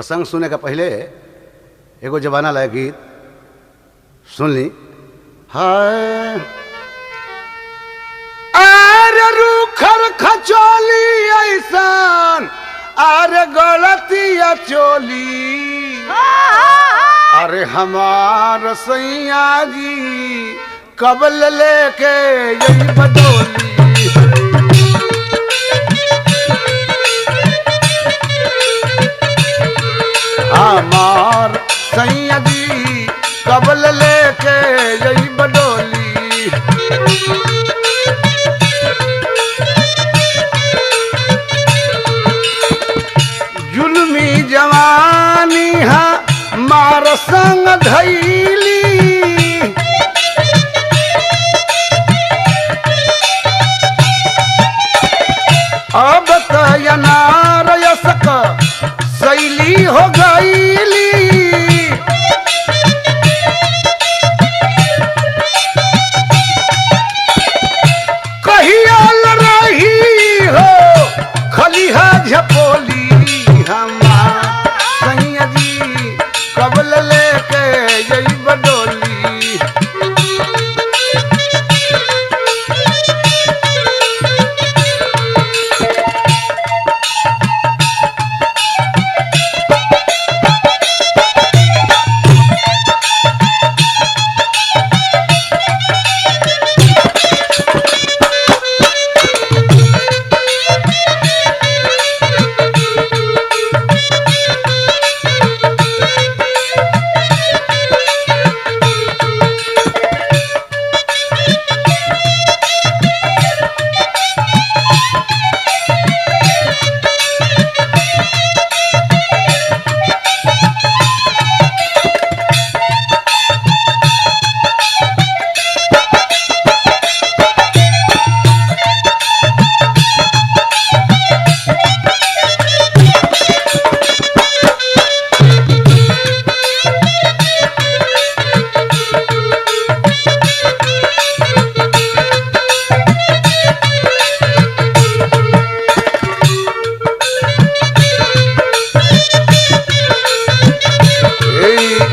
प्रसंग सुने का पहले एगो जमाना लायक गीत सुन ली। हाय अरे रूखर खचोली ऐसान अरे गलतिया चोली अरे हमार सैया जी कबल लेके यही बदोली हमार सैया जी कबल लेके यही बडोली जुल्मी जवानी है मार संग धैली अब तयनार यसक सैली हो गईली कहिया रही हो खलिहा झपोली हमार सैया जी कबल लेके यही बडोली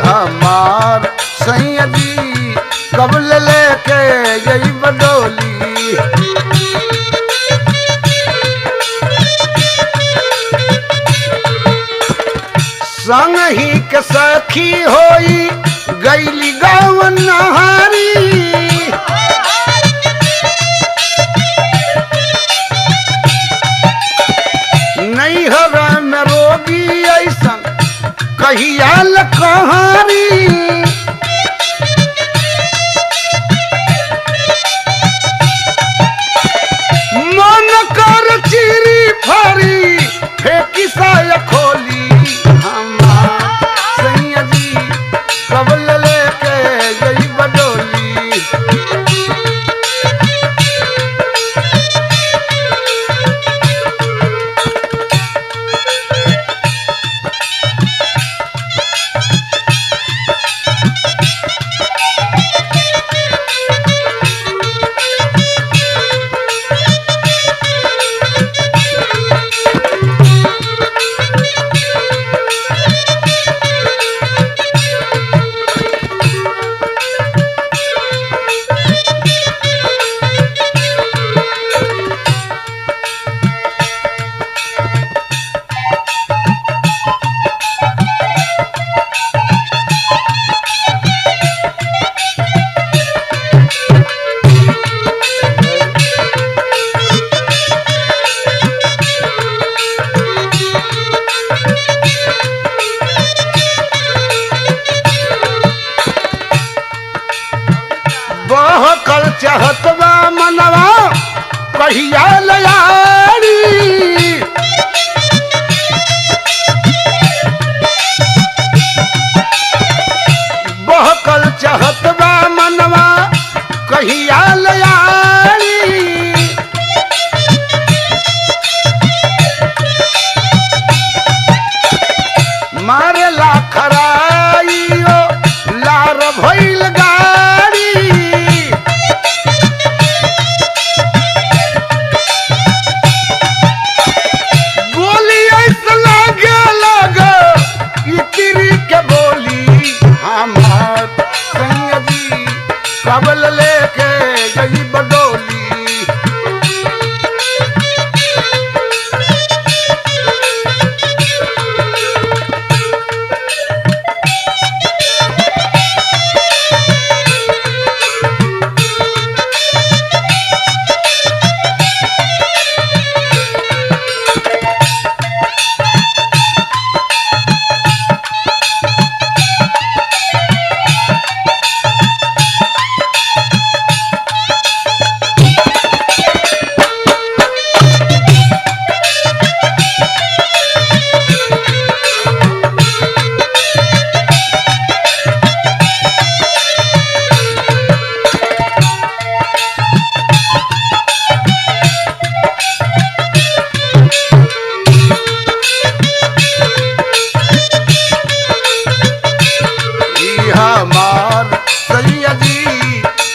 हमार सैया जी कबल लेके यही बडोली संग ही के सखी होई गईली गाँव नहारी नैहर में रोगी ऐसा कहियाल कहानी मन कर चिरी फरी फेंकी साया खोली हमार सैया जी कबल लेके गई बडोली बहकल चाहत बा मनवा कहिया लयारी बहकल चाहत बा मनवा कहिया लयारी मारे ला खराइयो लार भइल गाड़ी गोली ऐसा लागे सैया जी कबल लेके गई बडोली।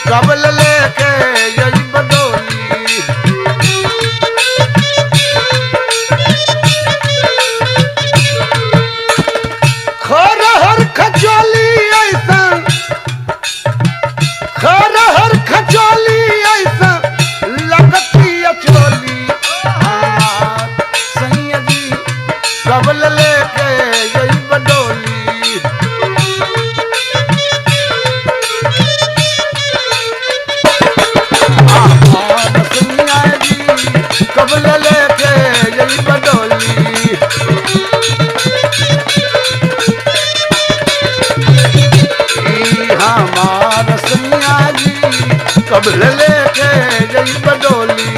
कबल लेके गई बडोली। खरहर खचोली ऐसा, खरहर खचोली ऐसा लगती अचोली। सैया जी कबल लेके गई बडोली। कबल लेके गई बडोली। हमार सैया जी कबल लेके गई बडोली।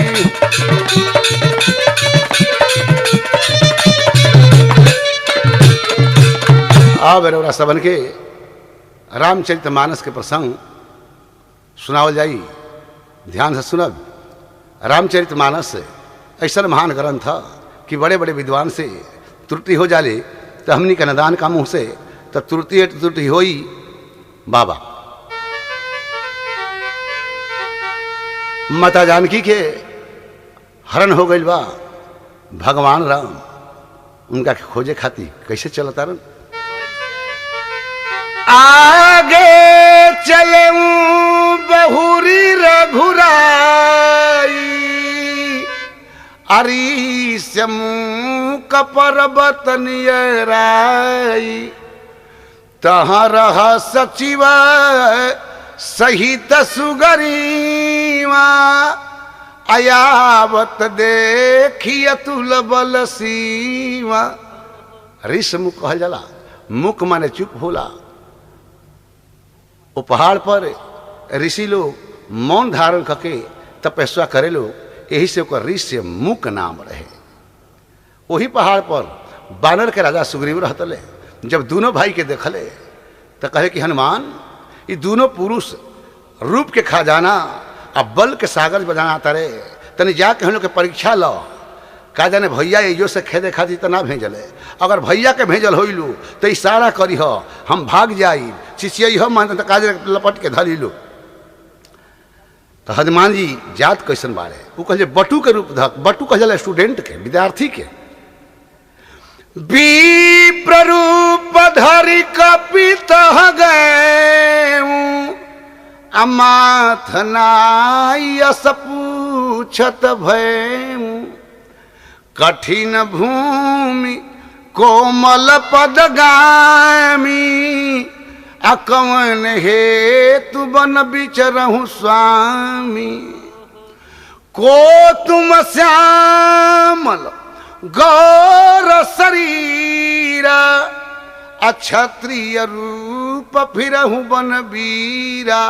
अब रउरा सबन के रामचरितमानस के प्रसंग सुनावल जाई, ध्यान से सुनब। रामचरितमानस ऐसा महान ग्रंथ था कि बड़े बड़े विद्वान से त्रुटि हो जाले तो हमनी के नदान का मुँह से तो त्रुटि होई बाबा। माता जानकी के हरण हो गई बा, भगवान राम उनका खोजे खाती कैसे चलता रन। आगे चले बहुरी रघुराई, अरीसम कपर्वत नियराई। तहाँ रह सचिव सहित सुगरीवा, अयावत देखिय तुल बल सीवा। ऋष मुख कहल जाला, मुख माने चुप होला। वो पहाड़ पर ऋषि लोग मौन धारण करके तपस्या करे लोग, यही से ओकर ऋषि मुख नाम रहे। वही पहाड़ पर बानर के राजा सुग्रीव रहतले। जब दोनों भाई के देखले तो कहे कि हनुमान, ये दोनों पुरुष रूप के खजाना अब बल के सागर बजाना तारे, तनी जाके हम लोग के परीक्षा लो। का जाने भैया यो से खेदे खाती तो ना भेजले। अगर भैया के भेजल होइलू तो इशारा करी हो, हम भाग जाई, चिचियई हो मान तो काजे लपट के धली लो। तो हनुमान जी जात कैसन बारे, वो कहे बटू के रूप धक। बटू कहे स्टूडेंट के, विद्यार्थी के। विप्र रूप धरि कपित गए, अमाथ नायस पूछत भय। कठिन भूमि कोमल पदगामी, अकवन हेतु बन बिचरहु स्वामी। को तुम श्यामल गौर शरीरा, अक्षत्रिय रूप फिरहु बन वीरा।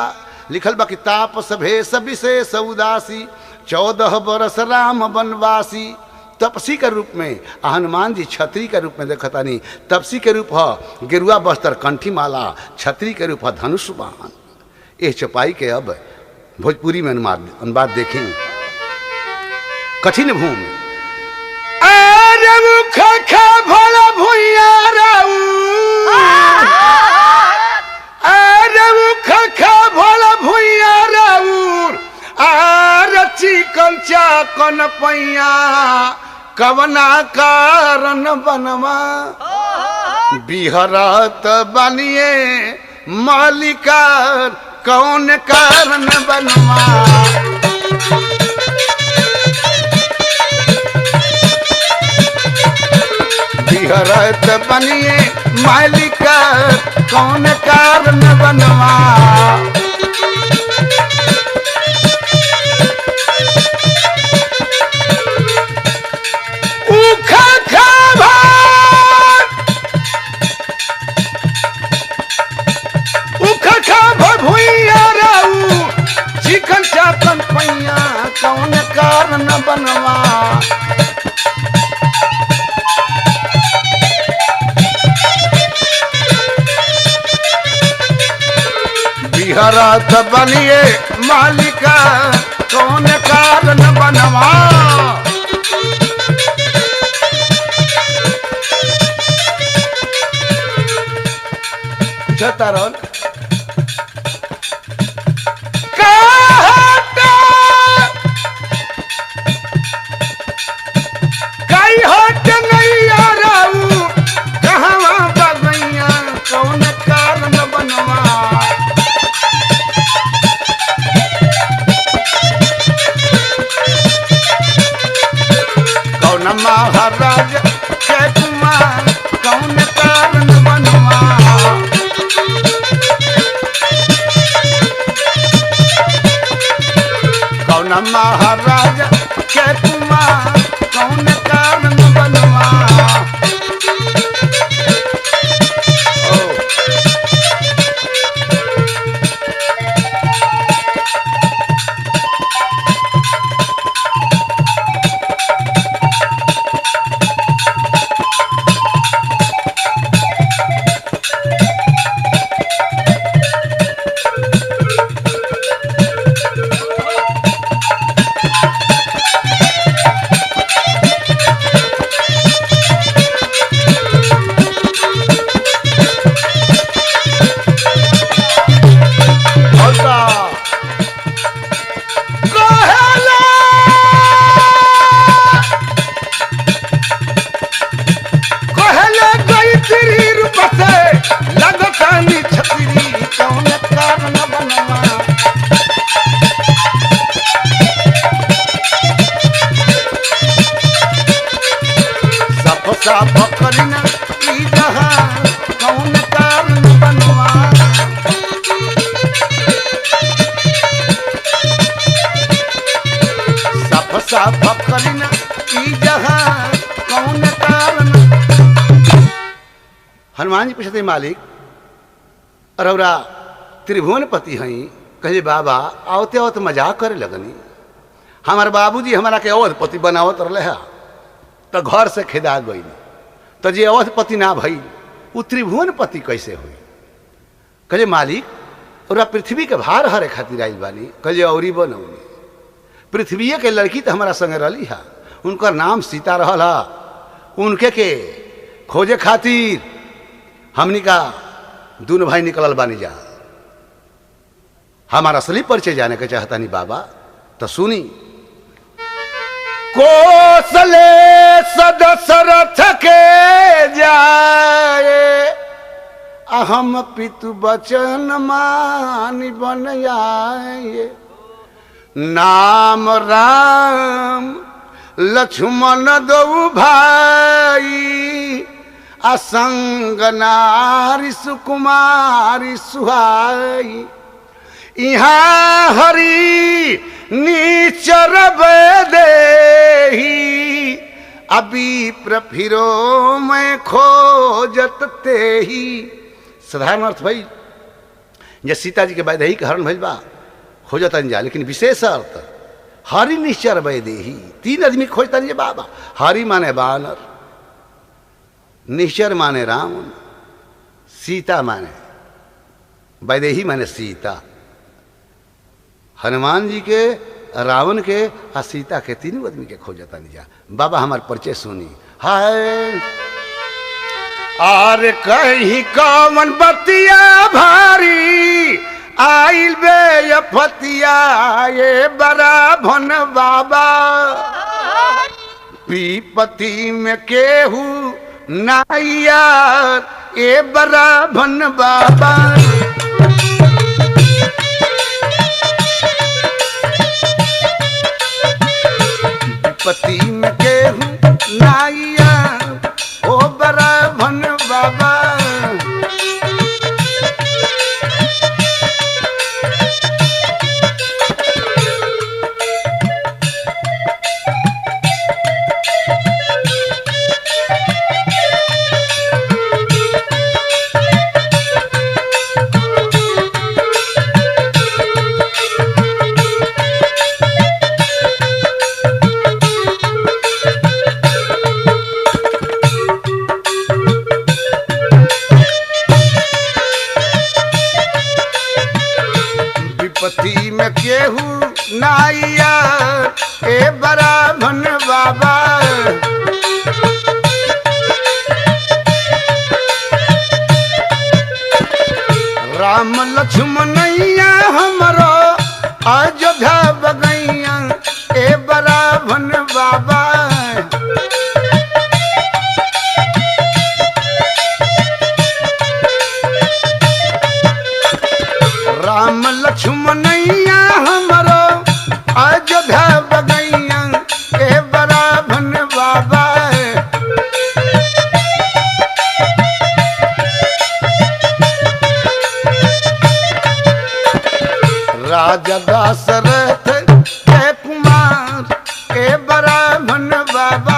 लिखल बा कि तापस भेष विशेष उदासी, 14 बरस राम वनवासी। तपसी के रूप में हनुमान जी छत्री के रूप में देखतानी। तपसी के रूप है गेरुआ बस्तर कंठी माला, छत्री के रूप है धनुष बाण। ये चपाई के अब भोजपुरी में अनुवाद देखें। कठिन भूमि कन पैया, कवना कारण बनवा। बिहरत बनिए मालिकार कौन कारण बनवा। बिहरत बनिए मालिकार कौन कारण बनवा। चिकन चाकन पैया कौन कारण बनवा। बिहरत बनिए मालिका कौन कारण बनवा। जतारन महाराज जय कुमार कौन कारण बनवा। कौन महाराज जय कुमार कौन कारण बनवा। बकरीना ई जहां कौन कारण बनवा। सफसा बकरीना ई जहां कौन कारण। हनुमान जी पूछते मालिक रौरा त्रिभुवनपति हई कहे बाबा आवते आवत मजाक करे लगनी। हमार बाबूजी हमारा के अवधपति बनावत रहे है तो घर से खेदा गई। तो जे अवधपति ना भई वो त्रिभुवनपति कैसे हुई। कहे मालिक और पृथ्वी के भार हरे खातिर आई बानी। कहे औरी बनौनी पृथ्वी के लड़की तो हमारा संग रही है उनका नाम सीता रहला। उनके के खोजे खातिर हमनी का दोनों भाई निकलल बानी जा। हमारा असली परिचय जाने के चाहता नहीं बाबा तो सुनी। कौशले सदशरथ के जाए अहम पितु बचन मानि बन आए। नाम राम लक्ष्मण दो भाई असंग नारी सुकुमारी सुहाई। यहाँ हरि नीचर देही अभी प्रफिरो मैं खोजत ते ही। साधारण अर्थ भाई जे सीता जी के वैदेही के हरण भइल बा खोजत जा। लेकिन विशेष अर्थ हरि निश्चर वैदेही तीन आदमी खोजता नहीं बाबा। हरि माने बानर, निश्चर माने रावण, सीता माने वैदेही माने सीता। हनुमान जी के रावण के आ सीता के तीनों आदमी के खोजता नहीं जा। बाबा हमार परिचय सुनी। हाय आर कहीं कौन बतिया भारी आइल बे फतिया ये बड़ा भन बाबा। पीपति में केहू नाइयार ए बराभन बाबा। विपत्ति में केहू नाइयार ओ बराभन बाबा। विपत्ति में केहू नाइयार ए बराभन बाबा। राम लक्ष्मणैया हमरो अयोध्या बगैया ए बराभन बाबा। राम लक्ष्मणैया हमरो अयोध्या बगैया ए बराभन बाबा। राजा दशरथ के कुमार ए बराभन बाबा।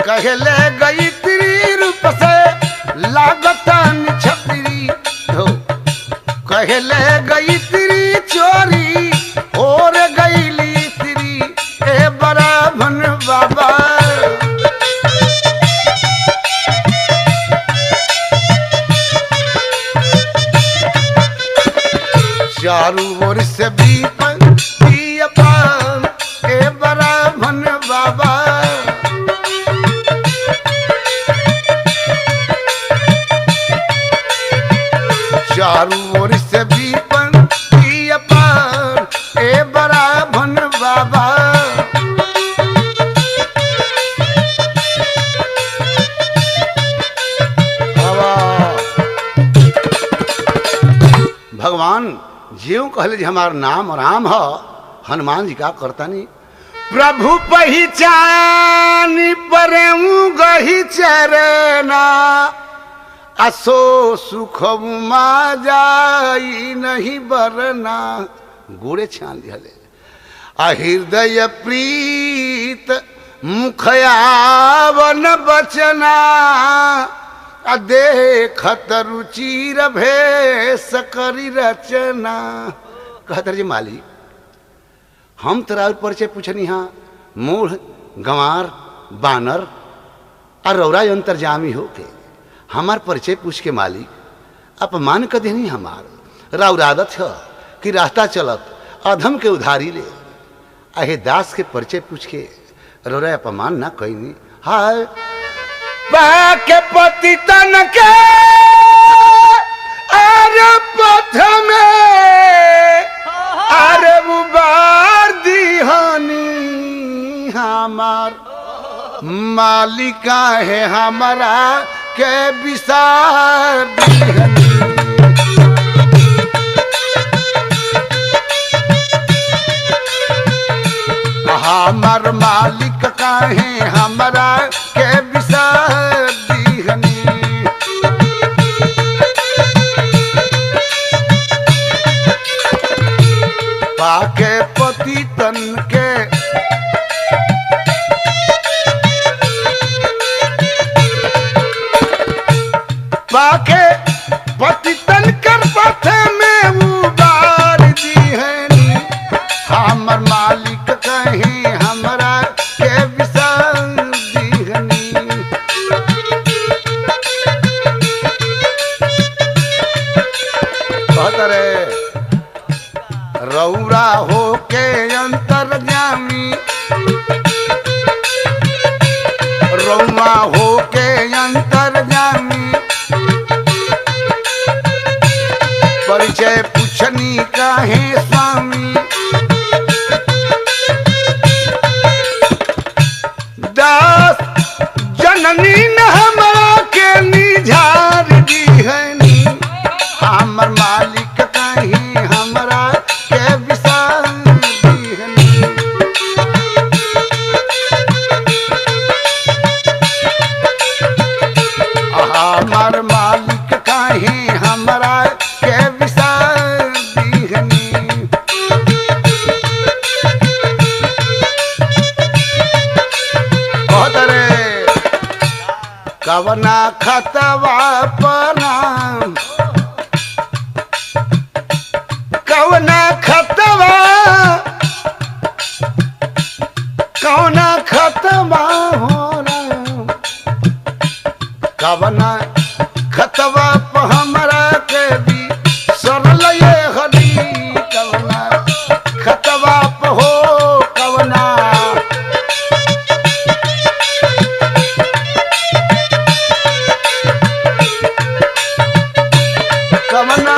कहले गई तेरी रूप से लागता छतरी हो। कहले गई तेरी चोरी और गईली तेरी ए बराभन बाबा। चारू ओर से विपत्ति अपार ए बराभन बाबा। चारू ओर से विपत्ति अपार ए बराभन बाबा। भगवान ज्यों कहले जी हमार नाम राम है। हनुमान जी का करता नहीं प्रभु पहचान परऊ गही चरना। असो सुख मा जाई नहीं बरना। गोड़े छान दिहले हृदय प्रीत मुखयावन बचना। देखत रुचिर भेष करी रचना। कहतर जी मालिक हम तोरा परिचय पूछनी हाँ मूढ़ गंवार बानर और रौरा अंतर्जामी हो के हमार परिचय पूछ के मालिक अपमान कर देनी। हमार राउरादत है कि रास्ता चलत अधम के उधारी ले। अहे दास के परिचय पूछ के रौरा अपमान ना कईनी। हाय के पति तन के अरे पथ में अरे उबार दीहानी। हमार मालिका है हमारा के विसार दीहानी। हमार मालिक काहे हमारा के विसार दीहनी। पाके पति तन के पाके पति तन कर पथे में उबार दी है हमर मालिक कहीं हमरा के विशाल दीहनी कहतरे रौरा हो के अंतर्यामी रौमा हो के अंतर्यामी परिचय पूछनी काहे स्वामी दास जननी न हमरा के निझार दी है हमर मालिक कहीं हमरा के विशाल दीहनी हमर मालिक कहीं हमरा के विशाल दीहनी कवना खतवा पनाम कवना खतवा कवना खतवा हो राम कवना खतवा प हमरा के भी सरल ये हरी कवना खतवा प हो कवना कवना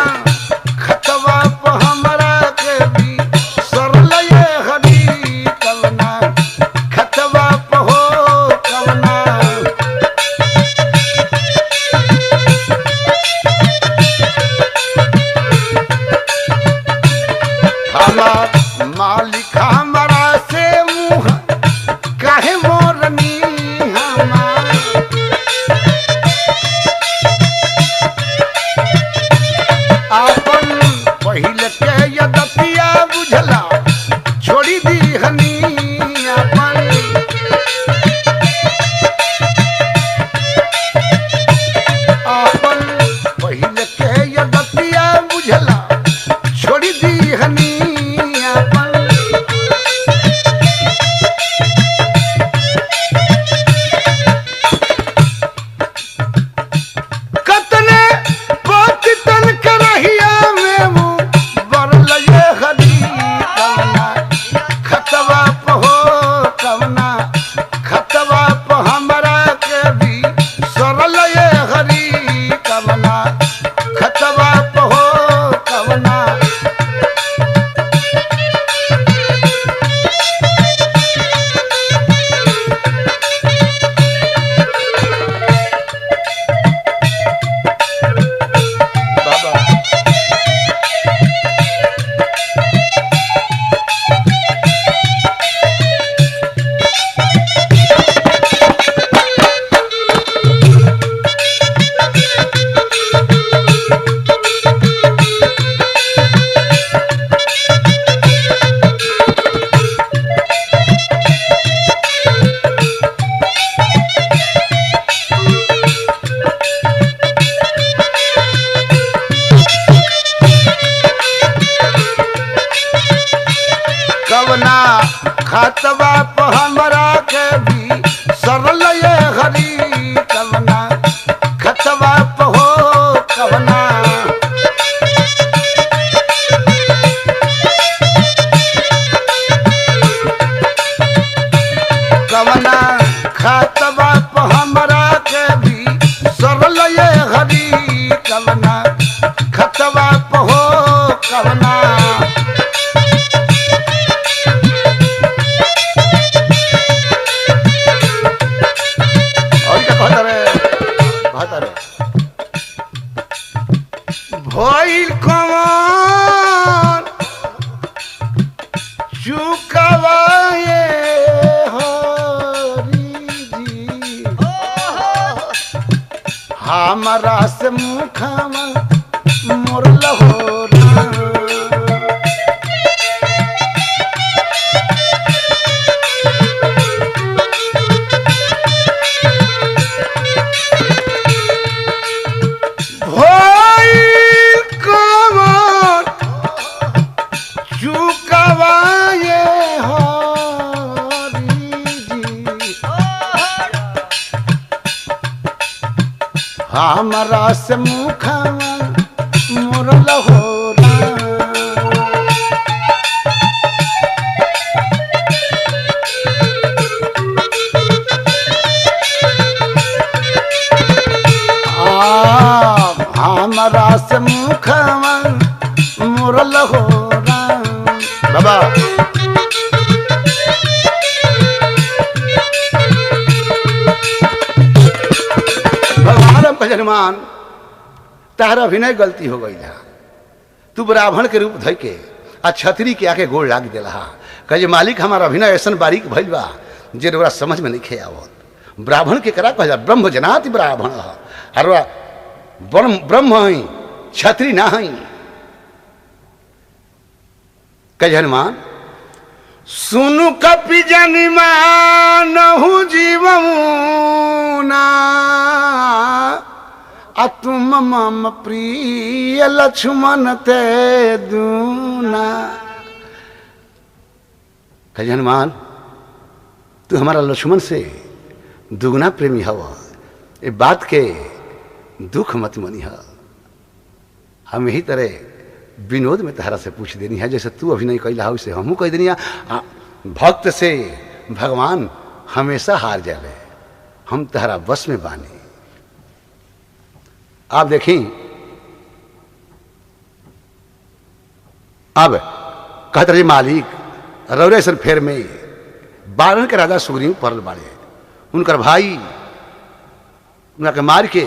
खतवा प हमरा के भी सरल ये हरी कवना खतवा प हो कवना हमार मालिक हमरा से मुँह काहे मोरनी हमार आपन पहिल के यदतिया बुझला छोड़ी दी हनी आपन आपन पहिल के यदतिया बुझला छोड़ी दी हनी आपन कतने पतितन करहिया में वो बरल ये हरी कवना खतवा प हो कवना खतवा प हमरा के भी सरल ये हरी कवना खतवा प हो कवना बाबा कवना खतवा प हमरा के भी सरल ये हरी कवना खतवा प हो कवना कवना खतवा प हमरा के भी सरल ये हरी कवना खतवा प हो कवना भइल कमान चुकवाए हरी जी हमरा से मुखमा मोर लहोरा हमरा से मुखवा मोरल हो राम। हमरा से मुखवा मोरल हो राम। बाबा भगवान का जन्मान तारा अभिनय गलती हो गई। तू ब्राह्मण के रूप धइ के आ छतरी के आके गोड़ लाग दिला। कहे मालिक हमारा अभिनय ऐसा बारीक भइल बा जे रउरा समझ में नहीं आवत। ब्राह्मण के करा कह ब्रह्म जनाति ब्राह्मण और ब्रह्म हई छतरी ना हई। कहे हनुमान सुनु कपि जनिमान जीवना तुम मम प्रिय लक्ष्मण ते दूना। कहे हनुमान तू हमारा लक्ष्मण से दुगुना प्रेमी हव। ये बात के दुख मत मनी है। हम यही तरह विनोद में तहरा से पूछ देनी है जैसे तू अभिनय कैला हो हमू कह देनी। भक्त से भगवान हमेशा हार जाले। हम तहरा बस में बानी। आप देखी अब कहते रहे मालिक रौरेशन फेर में बारन के राजा सुग्रीव पड़ल बाड़े। उनकर भाई उनका के मार के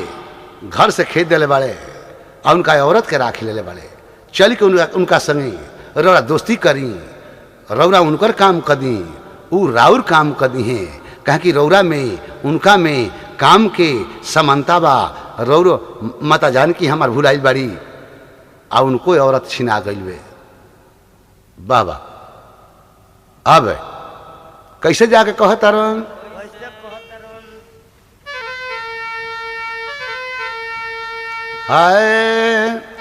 घर से खेत दिले बाड़े और उनका औरत के राख ले बाड़े। चल के उनका संगे रौरा दोस्ती करी रौरा उनकर काम कदी उ राउर काम कदी हैं। कहा कि रौरा में उनका में काम के समानता बा। रौरो माता जानकी हमार भुलाइल बाड़ी आ उनको औरत छिना गई वे। बाबा अब कैसे जाके कहतारन हाय